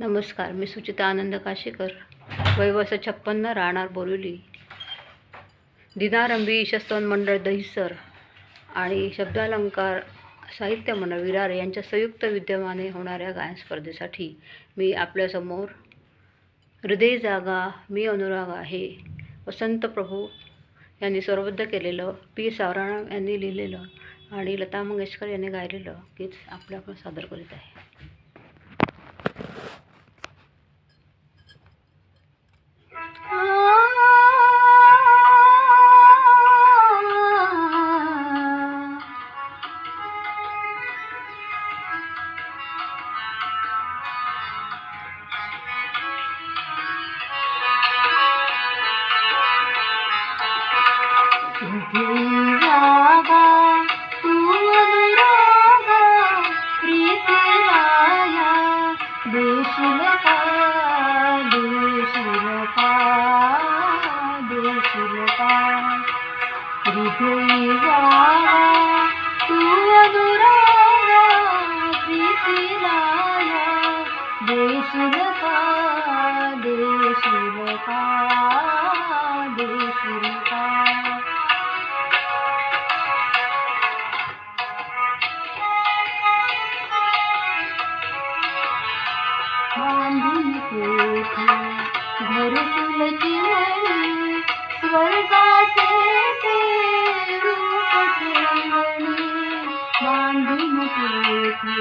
नमस्कार, मी सुचिता आनंद काशीकर, वय वर्ष 56, राहणार बोरिवली. दिनारंभी ईशस्तवन मंडळ दहिसर आणि शब्दालंकार साहित्य मंडळ विरार यांच्या संयुक्त विद्यमाने होणाऱ्या गायन स्पर्धेसाठी मी आपल्यासमोर हृदय जागा मी अनुरागा हे वसंत प्रभू यांनी स्वरबद्ध केलेलं, पी सावराम यांनी लिहिलेलं आणि लता मंगेशकर यांनी गायलेलं गीत आपण सादर करीत आहे. जागा तू अनुरागा प्रीतीलाया देशील का देशील का देशील का हृदय जागा तू अनुरागा प्रीतीलाया देशील का देशील का देशील का बांधून कोठी घरकुलची मणी स्वर्गाचे ते रूप ठेवणी. बांधून कोठी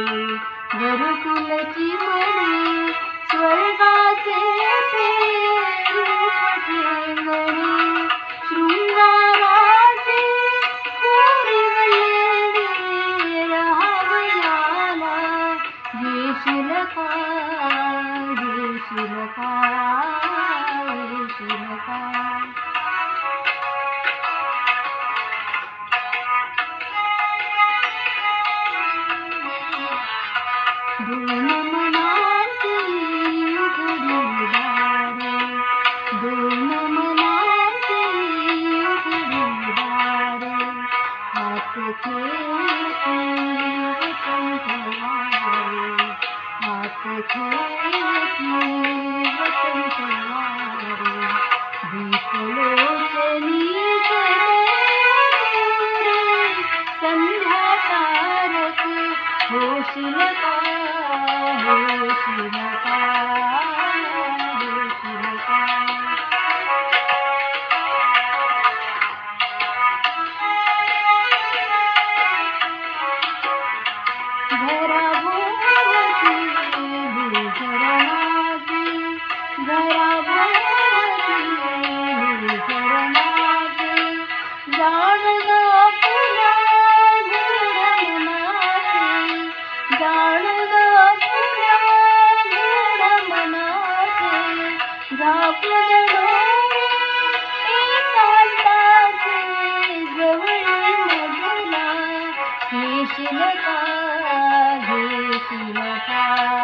घरकुलची मणी स्वर्गाचे ते रूप ठेवणी. शृंगाराची कोरीवलेली राहावयाला येशील का येशील का येशील का. दोन मनाची उघडी दारे दोन मनाची उघडी दारे हात खेळती वसंत वारे हात खेळती वसंत वारे. दीपलोचनी संध्या तारक होशील का होशील का होशील का. घराभोवती भूषरणाची घराभोवती भूषरणाची जाणून पुन्हा गूढ मनाचे जाणून पुन्हा गूढ मनाचे. झाकून डोळे एकांताचे जवळ मजला घेशील का घेशील का.